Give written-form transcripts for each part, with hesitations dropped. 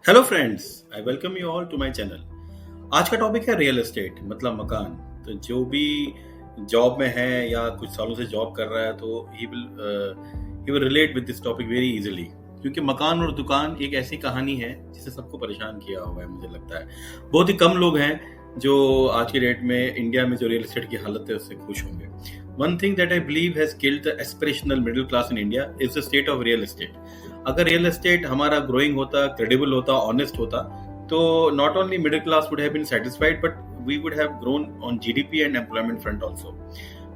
Hello friends, I welcome you all to my channel. आज का topic है real estate मतलब मकान। तो जो भी जॉब में है या कुछ सालों से जॉब कर रहा है तो he will relate with this topic very easily, क्योंकि मकान और दुकान एक ऐसी कहानी है जिसे सबको परेशान किया हुआ है। मुझे लगता है बहुत ही कम लोग हैं जो आज के डेट में इंडिया में जो रियल एस्टेट की हालत है उससे खुश होंगे। One thing that I believe has killed the aspirational middle class in India is the state of real estate. अगर रियल एस्टेट हमारा ग्रोइंग होता, क्रेडिबल होता, ऑनेस्ट होता, तो not only middle class would have been satisfied, but we would have grown on GDP and employment front also.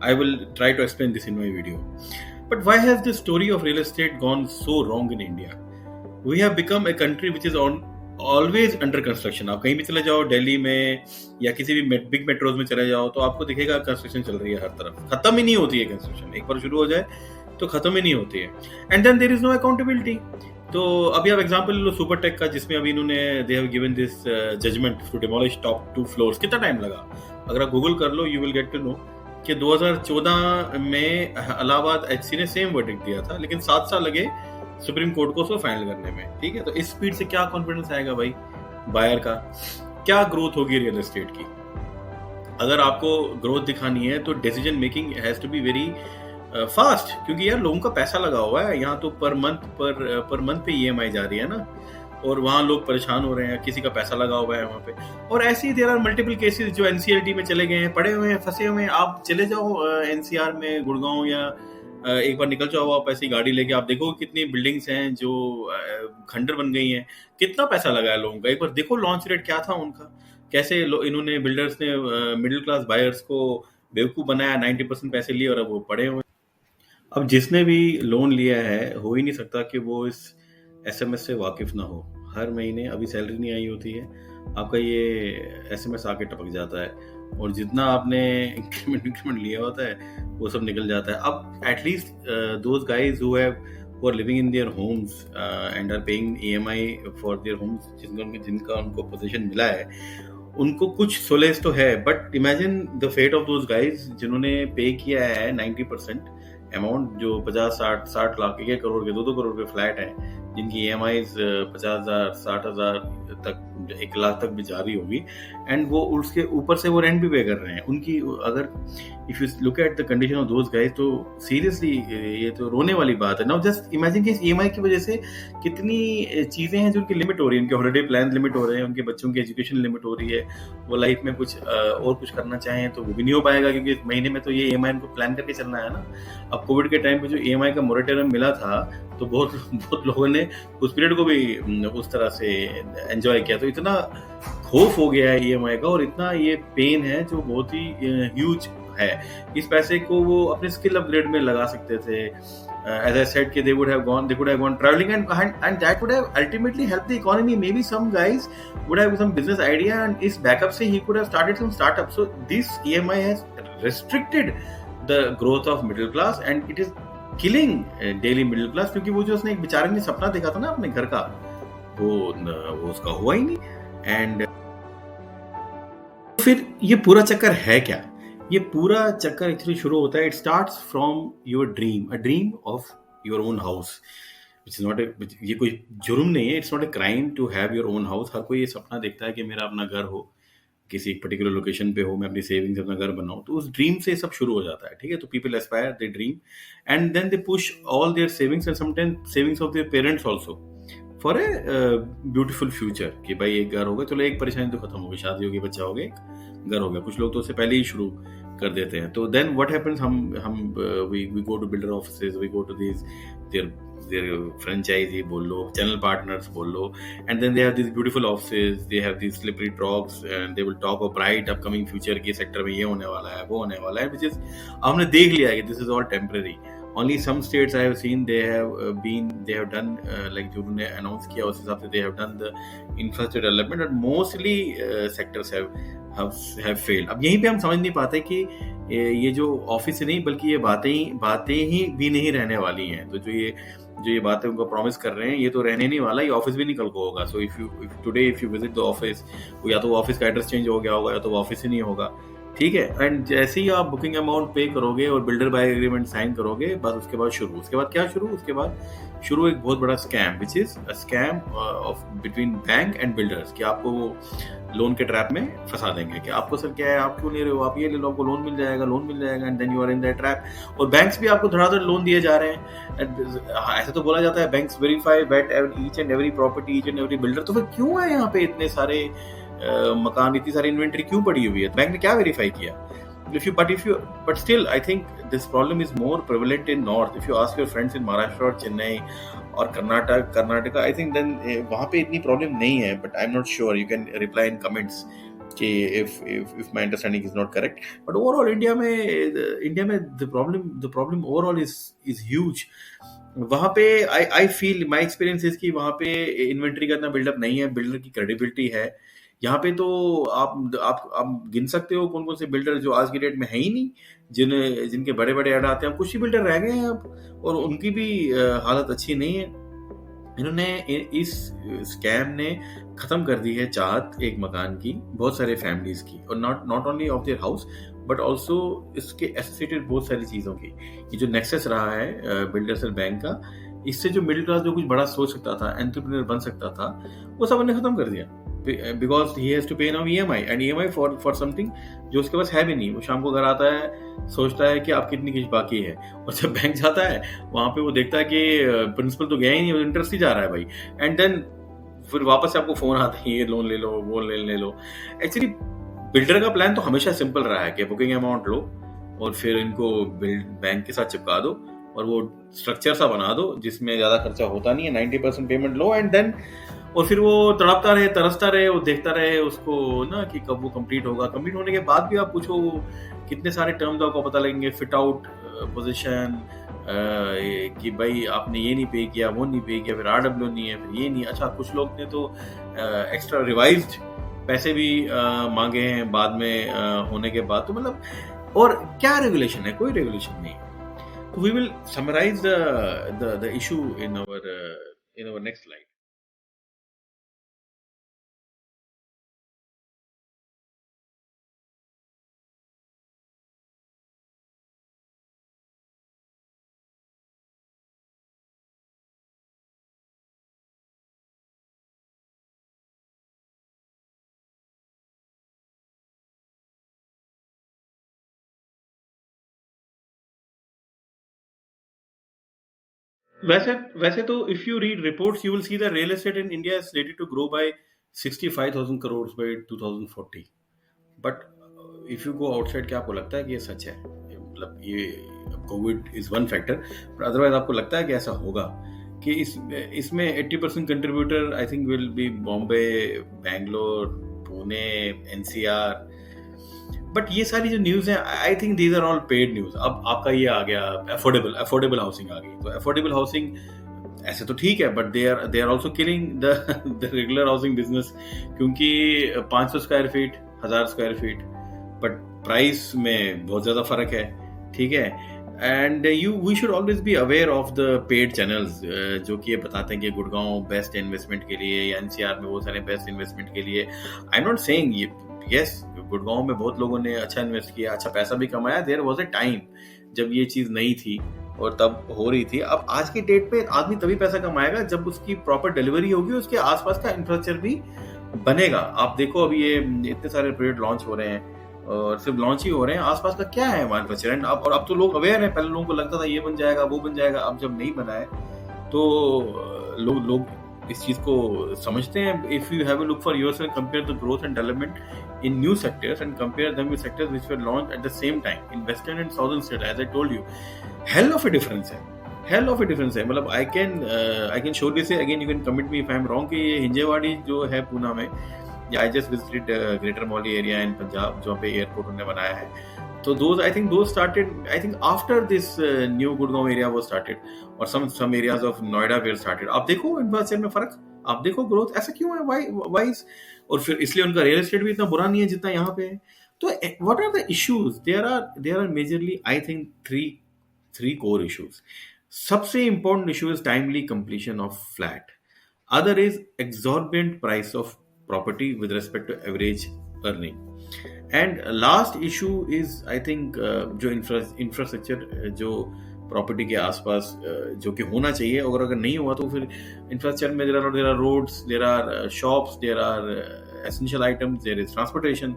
I will try to explain this in my video. But why has the story of real estate gone so wrong in India? We have become a country which is on always under construction. आप कहीं भी चले जाओ, दिल्ली में या किसी भी big metros में चले जाओ तो आपको दिखेगा कंस्ट्रक्शन चल रही है हर तरफ, खत्म ही नहीं होती है कंस्ट्रक्शन। एक बार शुरू हो जाए तो खत्म ही नहीं होती है। And then there is no accountability. तो अभी आप एग्जांपल लो सुपर टेक का, जिसमें अभी इन्होंने they have given this judgement to demolish top 2 floors. कितना टाइम लगा? अगर आप गूगल कर लो you will get to know कि 2014 में इलाहाबाद एचसी ने सेम वर्डिक्ट दिया था, लेकिन 7 साल लगे सुप्रीम कोर्ट को उसको फाइनल करने में। ठीक है, तो इस स्पीड से क्या कॉन्फिडेंस आएगा भाई बायर का? क्या ग्रोथ होगी रियल एस्टेट की? अगर आपको ग्रोथ दिखानी है तो decision making has to be very fast, क्योंकि यार लोगों का पैसा लगा हुआ है। यहाँ तो पर मंथ पे ईएमआई जा रही है ना, और वहाँ लोग परेशान हो रहे हैं, किसी का पैसा लगा हुआ है वहाँ पे। और ऐसे ही देयर आर मल्टीपल केसेस जो एनसीएलटी में चले गए हैं, पड़े हुए हैं, फंसे हुए हैं। आप चले जाओ एनसीआर में, गुड़गांव, या एक बार निकल जाओ आप ऐसी गाड़ी लेके, आप देखो कितनी बिल्डिंग्स हैं जो खंडर बन गई हैं। कितना पैसा लगा है लोगों का? एक बार देखो लॉन्च रेट क्या था उनका, कैसे इन्होंने बिल्डर्स ने मिडिल क्लास बायर्स को बेवकूफ बनाया, 90% पैसे लिए और अब वो पड़े हुए। अब जिसने भी लोन लिया है, हो ही नहीं सकता कि वो इस एसएमएस से वाकिफ ना हो। हर महीने अभी सैलरी नहीं आई होती है, आपका ये एसएमएस आके टपक जाता है, और जितना आपने इंक्रीमेंट लिया होता है वो सब निकल जाता है। अब at least those guys who are living in their homes and are paying EMI for their homes, जिनका उनको पोजीशन मिला है, उनको कुछ सोलेस तो है। But imagine the fate of those guys जिन्होंने पे किया है 90% अमाउंट, जो 50-60 लाख, 1 करोड़ के, 2 करोड़ के फ्लैट हैं, जिनकी EMIs 50,000, 60,000 तक, 1 लाख तक भी जा रही होगी, एंड वो उसके ऊपर से वो रेंट भी पे कर रहे हैं। उनकी अगर if you look at the condition of those guys, तो सीरियसली ये तो रोने वाली बात है। नाउ जस्ट इमेजिन कि इस EMI की वजह से कितनी चीजें हैं जो उनकी लिमिट हो रही है। उनके हॉलिडे प्लान लिमिट हो रहे हैं, उनके बच्चों की एजुकेशन लिमिट हो रही है। वो लाइफ में कुछ और कुछ करना चाहें तो वो भी नहीं हो पाएगा, क्योंकि इस महीने में तो ये EMI उनको प्लान करके चलना है ना। अब कोविड के टाइम पे जो EMI का मोरेटोरियम मिला था, तो बहुत लोगों ने उस पीरियड को भी उस तरह से एंजॉय किया। तो इतना खौफ हो गया है EMI का, और इतना ये पेन है जो बहुत ही ह्यूज है। इस पैसे को वो अपने स्किल अपग्रेड में लगा सकते थे। As I said, they could have gone traveling, and that would have ultimately helped the economy. Maybe some guys would have some business idea, and इस backup से he could have started some startup. So this EMI has restricted the growth of middle class, and it is killing daily middle class, क्योंकि वो जो उसने एक बेचारे ने सपना देखा था ना अपने घर का, वो उसका हुआ ही नहीं। एंड फिर ये पूरा चक्कर है क्या? ये पूरा चक्कर एक्चुअली शुरू होता है, it starts from your dream, a dream of your own house, which is not ये कोई जुर्म नहीं है, it's not a crime to have your own house. हर कोई ये सपना देखता है कि मेरा अपना घर हो, किसी एक पर्टिकुलर लोकेशन पे हो, मैं अपनी सेविंग्स अपना घर बनाऊं। तो उस ड्रीम से सब शुरू हो जाता है। ठीक है, तो people aspire, they dream, and then they push all their savings and sometimes savings of their parents also for a beautiful future, कि भाई एक घर होगा, चलो एक परेशानी तो खत्म होगी, शादी होगी, बच्चा हो गया, एक घर हो गया। कुछ लोग तो उससे पहले ही शुरू कर देते हैं। तो देन व्हाट हैपेंस, हम we go to builder offices, we go to this their franchisee बोल लो, channel partners बोल लो, and then they have these beautiful offices, they have these slippery talks, and they will talk of bright upcoming future की sector में ये होने वाला है, वो होने वाला है, which is हमने देख लिया है कि this is all temporary. Only some states I have seen they have done like जो उन्होंने announce किया उस हिसाब से they have done the infrastructure development, and mostly sectors have failed. अब यहीं पे हम समझ नहीं पाते कि ये जो ऑफिस नहीं, बल्कि ये बातें ही भी नहीं रहने वाली हैं। तो जो ये बातें उनको प्रॉमिस कर रहे हैं, ये तो रहने नहीं वाला, ये ऑफिस भी नहीं कल को होगा। So if you visit the office, या तो ऑफिस का एड्रेस चेंज हो गया होगा, या तो ऑफिस ही नहीं होगा। ठीक है। एंड जैसे ही आप बुकिंग अमाउंट पे करोगे और बिल्डर बाय एग्रीमेंट साइन करोगे, बस उसके बाद शुरू, उसके बाद क्या शुरू, उसके बाद शुरू एक बहुत बड़ा scam, which is a scam of between bank and builders, कि आपको वो लोन के ट्रैप में फंसा देंगे कि आपको सर क्या है, आप क्यों ले रहे हो, आप ये ले लो, आपको लोन मिल जाएगा, लोन मिल जाएगा, and then you are in that trap. और बैंक्स भी आपको धड़ाधड़ लोन दिए जा रहे हैं। ऐसा तो बोला जाता है banks verify vet each and every property, each and every builder. तो फिर क्यों है यहाँ पे इतने सारे मकान, इतनी सारी इन्वेंट्री क्यों पड़ी हुई है? बैंक ने क्या वेरीफाई किया? But still, I think this problem is more prevalent in north. If you ask your friends in Maharashtra or Chennai or Karnataka, I think then वहाँ पे इतनी प्रॉब्लम नहीं है. But I'm not sure. You can reply in comments कि if my understanding is not correct. But overall, India में the problem overall is huge. वहाँ पे I feel my experience is कि वहाँ पे इन्वेंट्री का इतना बिल्डअप नहीं है, बिल्डर की क्रेडिबिलिटी है। यहाँ पे तो आप गिन सकते हो कौन कौन से बिल्डर जो आज की डेट में है ही नहीं, जिनके बड़े बड़े ऐड आते हैं। कुछ ही बिल्डर रह गए हैं अब, और उनकी भी हालत अच्छी नहीं है। इन्होंने इस स्कैम ने खत्म कर दी है चाहत एक मकान की, बहुत सारे फैमिलीज की, और not only of their house but also इसके एसोसिएटेड बहुत सारी चीज़ों की। ये जो नेक्सस रहा है बिल्डर्स एंड बैंक का, इससे जो मिडिल क्लास जो कुछ बड़ा सोच सकता था, एंटरप्रेन्योर बन सकता था, वो सब उन्हें खत्म कर दिया। बिकॉज ही हैज टू पे now EMI, and EMI for something जो उसके पास है भी नहीं। वो शाम को घर आता है, सोचता है कि आप कितनी किस्त बाकी है, और जब बैंक जाता है वहां पे वो देखता है कि प्रिंसिपल तो गया ही नहीं, इंटरेस्ट ही जा रहा है भाई। एंड देन फिर वापस से आपको फोन आता है, ये लोन ले लो, वो ले लो। एक्चुअली बिल्डर का प्लान तो हमेशा सिंपल रहा है कि बुकिंग अमाउंट लो और फिर इनको बैंक के साथ चिपका दो और वो स्ट्रक्चर सा बना दो जिसमें ज्यादा खर्चा होता नहीं है, 90% पेमेंट लो, एंड देन और फिर वो तड़पता रहे, तरसता रहे, वो देखता रहे उसको ना कि कब वो कंप्लीट होगा। कंप्लीट होने के बाद भी आप पूछो कितने सारे टर्म्स आपको पता लगेंगे, फिट आउट पोजीशन, कि भाई आपने ये नहीं पे किया, वो नहीं पे किया, फिर RW नहीं है, फिर ये नहीं। अच्छा, कुछ लोग ने तो एक्स्ट्रा रिवाइज्ड पैसे भी मांगे हैं बाद में होने के बाद। तो मतलब, और क्या रेगुलेशन है? कोई रेगुलेशन नहीं। तो we will summarise the issue in our next slide. वैसे वैसे तो if you read reports you will see the real estate in India is ready to grow by 65,000 crore by 2040। But if you go outside, क्या आपको लगता है कि ये सच है? मतलब ये covid is one factor, but otherwise आपको लगता है कि ऐसा होगा कि इसमें 80% contributor I think will be Bombay, Bangalore, Pune, NCR। But ये सारी जो न्यूज है, I think these are all paid news. अब आपका ये आ गया अफोर्डेबल हाउसिंग आ गई, तो अफोर्डेबल हाउसिंग ऐसे तो ठीक है, but they are also killing the regular housing business, क्योंकि 500 square feet, 1000 square feet, but price में बहुत ज्यादा फर्क है। ठीक है, and we should always be aware of the paid channels जो कि ये बताते हैं कि गुड़गांव बेस्ट इन्वेस्टमेंट के लिए, या NCR में बहुत सारे बेस्ट इन्वेस्टमेंट के लिए। I am not saying yes, Gurgaon में बहुत लोगों ने अच्छा इन्वेस्ट किया, अच्छा पैसा भी कमाया। देयर वाज अ टाइम जब ये चीज नहीं थी और तब हो रही थी। अब आज की डेट पे आदमी तभी पैसा कमाएगा जब उसकी प्रॉपर डिलीवरी होगी, उसके आसपास का इंफ्रास्ट्रक्चर भी बनेगा। आप देखो अभी ये इतने सारे प्रोजेक्ट लॉन्च हो रहे हैं, और सिर्फ लॉन्च ही हो रहे हैं, आसपास का क्या है वहां इंफ्रास्ट्रक्चर। और अब तो लोग अवेयर हैं। पहले लोगों को लगता था ये बन जाएगा, वो बन जाएगा, अब जब नहीं बना है तो लोग इस चीज को समझते हैं। If you have a look for yourself, compare the growth and development in new sectors and compare them with sectors which were launched at the same time in western and southern state, as I told you, hell of a difference है। Hell of a difference है। मतलब I can surely say, again you can commit me if I am wrong, कि ये हिंजेवाड़ी जो है पूना में, I just visited greater Mohali area in Punjab, जहाँ पे एयरपोर्ट उन्होंने बनाया है। तो those started, I think after this new Gurgaon area was started, और some areas of Noida were started। आप देखो इंफ्रास्ट्रक्चर में फर्क, आप देखो ग्रोथ ऐसा क्यों है, why is, और फिर इसलिए उनका रियल एस्टेट भी इतना बुरा नहीं है जितना यहाँ पे है। तो what are the issues? There are majorly I think three core issues। सबसे important issue is timely completion of flat। Other is exorbitant price of property with respect to average earning। And last issue is I think जो infrastructure जो property के आसपास जो कि होना चाहिए, और अगर नहीं हुआ तो फिर इंफ्रास्ट्रक्चर में there are roads, there are shops, there are essential items, there is transportation.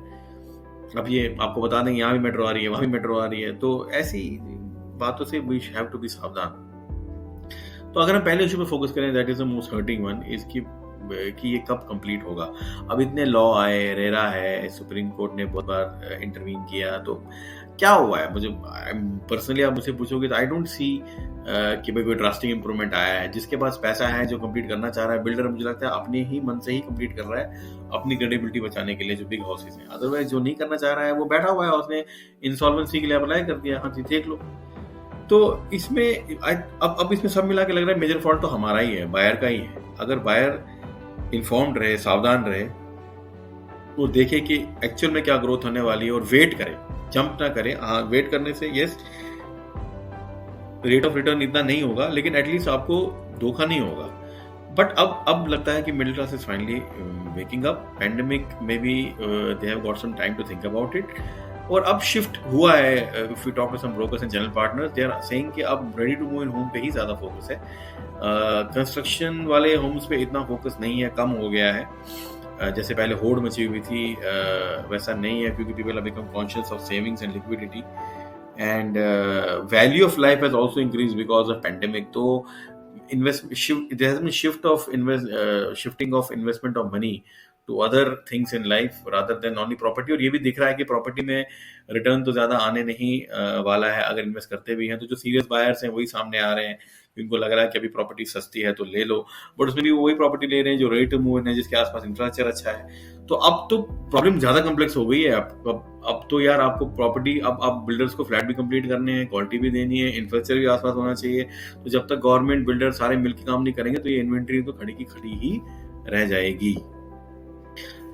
अब ये आपको बता दें यहाँ भी मेट्रो आ रही है, वहाँ भी मेट्रो आ रही है, तो ऐसी बातों से वी हैव टू बी सावधान. तो अगर हम पहले इशू पे फोकस करें, that is the most hurting one, इसकी कि ये कब कंप्लीट होगा. अब इतने लॉ आए, रेरा है, सुप्रीम कोर्ट ने बहुत बार इंटरवीन किया, तो क्या हुआ है? मुझे पर्सनली आप मुझसे पूछोगे तो आई डोंट सी कि भाई कोई ड्रास्टिक इंप्रूवमेंट आया है. जिसके पास पैसा है, जो कंप्लीट करना चाह रहा है, बिल्डर मुझे लगता है अपने ही मन से ही कंप्लीट कर रहा है, अपनी क्रेडिबिलिटी बचाने के लिए, जो बिग हाउसेस हैं. अदरवाइज जो नहीं करना चाह रहा है वो बैठा हुआ है, उसने इंसॉल्वेंसी के लिए अप्लाई कर दिया, हाँ जी देख लो. तो इसमें अब इसमें सब मिला के लग रहा है मेजर फॉल्ट तो हमारा ही है, बायर का ही है. अगर बायर इन्फॉर्म्ड रहे, सावधान रहे, वो देखे कि एक्चुअल में क्या ग्रोथ होने वाली है और वेट करे, जंप ना करे. हाँ, वेट करने से यस रेट ऑफ रिटर्न इतना नहीं होगा, लेकिन एटलीस्ट आपको धोखा नहीं होगा. बट अब लगता है कि middle class is finally waking up. Pandemic में भी they have got some time to think about it. और अब शिफ्ट हुआ है. If you talk to some brokers and general partners, they are saying कि अब ready to move in home पे ही ज्यादा फोकस है. कंस्ट्रक्शन वाले होम्स पे इतना फोकस नहीं है, कम हो गया है. जैसे पहले होड़ मची हुई थी वैसा नहीं है, क्योंकि people have become conscious of savings and liquidity, and value of life has also increased because of pandemic. तो there has been shifting of investment of money to other things in life rather than only property. और ये भी दिख रहा है कि property में return तो ज्यादा आने नहीं वाला है अगर इन्वेस्ट करते भी हैं. तो जो सीरियस बायर्स हैं वही सामने आ रहे हैं, उनको लग रहा है कि अभी प्रॉपर्टी सस्ती है तो ले लो, बट उसमें भी वही प्रॉपर्टी ले रहे हैं जो रेडी टू मूव है, जिसके आसपास इंफ्रास्ट्रक्चर अच्छा है. तो अब तो प्रॉब्लम ज्यादा कॉम्प्लेक्स हो गई है. अब तो यार आपको प्रॉपर्टी, अब बिल्डर्स को फ्लैट भी कंप्लीट करने हैं, क्वालिटी भी देनी है, इंफ्रास्ट्रक्चर भी आसपास होना चाहिए. तो जब तक गवर्नमेंट बिल्डर सारे मिलकर काम नहीं करेंगे तो ये इन्वेंट्री तो खड़ी की खड़ी ही रह जाएगी.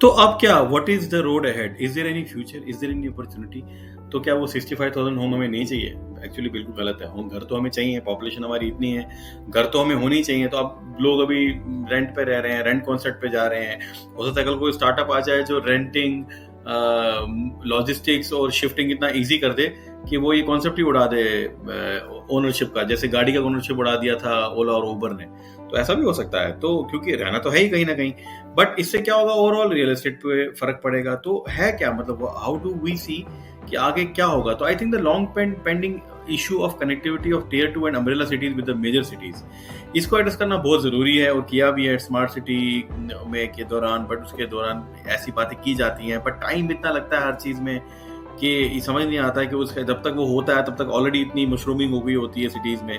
तो अब क्या, what is the road ahead? Is there any future, is there any opportunity? तो क्या वो 65,000 होम हमें नहीं चाहिए? एक्चुअली बिल्कुल गलत है. होम घर तो हमें चाहिए, पॉपुलेशन हमारी इतनी है, घर तो हमें होनी चाहिए. तो अब लोग अभी रेंट पे रह रहे हैं, रेंट कॉन्सेप्ट पे जा रहे हैं. हो सकता है कल कोई स्टार्टअप आ जाए जो रेंटिंग, लॉजिस्टिक्स और शिफ्टिंग इतना इजी कर दे कि वो ये कॉन्सेप्ट ही उड़ा दे ओनरशिप का, जैसे गाड़ी का ओनरशिप उड़ा दिया था ओला और उबर ने. तो ऐसा भी हो सकता है. तो क्योंकि रहना तो है ही कहीं ना कहीं, बट इससे क्या होगा, ओवरऑल रियल एस्टेट पे फर्क पड़ेगा. तो है क्या, मतलब हाउ डू वी सी कि आगे क्या होगा? तो I think the long pending issue of connectivity of tier 2 and umbrella cities with the major cities, इसको एड्रेस करना बहुत जरूरी है, और किया भी है स्मार्ट सिटी में के दौरान. बट उसके दौरान ऐसी बातें की जाती हैं, बट टाइम इतना लगता है हर चीज में कि समझ नहीं आता है कि उसका जब तक वो होता है तब तक ऑलरेडी इतनी मशरूमिंग हो गई होती है सिटीज में.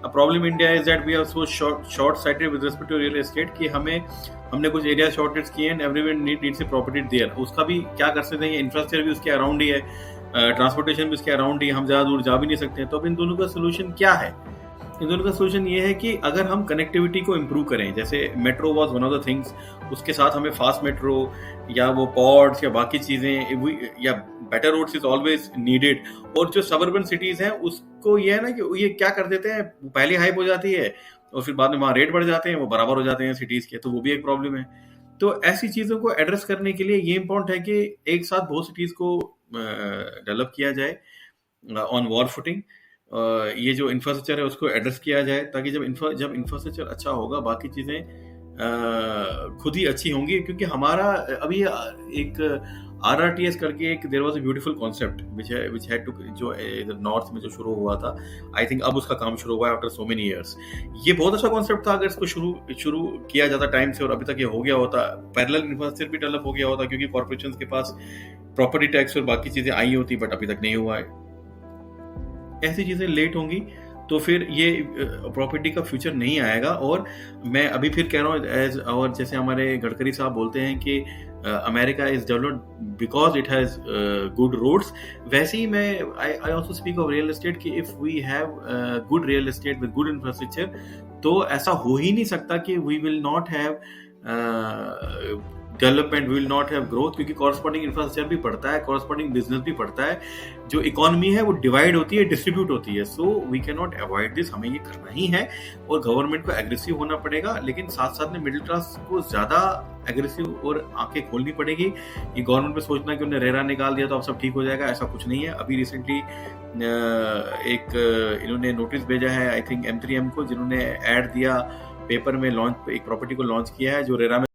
अब problem India is that we are so short sighted with respect to real estate कि हमने कुछ एरिया शॉर्टेज किए and everyone needs a property there. उसका भी क्या कर सकते हैं, इंफ्रास्ट्रक्चर भी उसके अराउंड ही है, ट्रांसपोर्टेशन भी उसके अराउंड ही, हम ज्यादा दूर जा भी नहीं सकते. तो अब इन दोनों का सोल्यूशन क्या है? इन दोनों का सोल्यूशन ये है कि अगर हम कनेक्टिविटी को इम्प्रूव करें, जैसे metro was one of the things, उसके साथ हमें फास्ट मेट्रो या वो पॉड्स या बाकी चीजें या better roads is always needed. और जो सबर्बन सिटीज हैं उसको ये है ना कि ये क्या कर देते हैं, पहले हाइप हो जाती है और फिर बाद में वहाँ रेट बढ़ जाते हैं, वो बराबर हो जाते हैं सिटीज के. तो वो भी एक प्रॉब्लम है. तो ऐसी चीजों को एड्रेस करने के लिए ये इंपॉर्टेंट है कि एक साथ बहुत सिटीज को डेवलप किया जाए ऑन वॉर फुटिंग. ये जो इंफ्रास्ट्रक्चर है उसको एड्रेस किया जाए, ताकि जब इंफ्रास्ट्रक्चर अच्छा होगा बाकी चीजें खुद ही अच्छी होंगी. क्योंकि हमारा अभी एक RRTS करके एक there was a beautiful concept which had to, जो इधर नॉर्थ में जो शुरू हुआ था, आई थिंक अब उसका काम शुरू हुआ है आफ्टर सो मेनी इयर्स. ये बहुत अच्छा कॉन्सेप्ट था. अगर इसको शुरू किया जाता टाइम से और अभी तक ये हो गया होता, पैरेलल इंफ्रास्ट्रक्चर भी डेवलप हो गया होता, क्योंकि कॉर्पोरेशंस के पास प्रॉपर्टी टैक्स और बाकी चीजें आई होती, बट अभी तक नहीं हुआ है. ऐसी चीजें लेट होंगी तो फिर ये प्रॉपर्टी का फ्यूचर नहीं आएगा. और मैं अभी फिर कह रहा हूँ, और जैसे हमारे गडकरी साहब बोलते हैं कि America is developed because it has good roads, वैसे ही मैं I also speak of real estate कि if we have good real estate with good infrastructure, तो ऐसा हो ही नहीं सकता कि we will not have development will not have growth, क्योंकि कॉरस्पॉन्डिंग इंफ्रास्ट्रक्चर भी बढ़ता है, कॉरस्पॉन्डिंग बिजनेस भी बढ़ता है, जो इकोनॉमी है वो डिवाइड होती है, डिस्ट्रीब्यूट होती है. So we can not avoid this, हमें ये करना ही है और गवर्नमेंट को एग्रेसिव होना पड़ेगा, लेकिन साथ साथ में मिडिल क्लास को ज्यादा एग्रेसिव और आंखें खोलनी पड़ेगी. ये गवर्नमेंट पे सोचना कि उन्हें रेरा निकाल दिया तो अब सब ठीक हो जाएगा, ऐसा कुछ नहीं है. अभी रिसेंटली एक इन्होंने नोटिस भेजा है, आई थिंक M3M को, जिन्होंने एड दिया पेपर में, लॉन्च एक प्रॉपर्टी को लॉन्च किया है जो रेरा में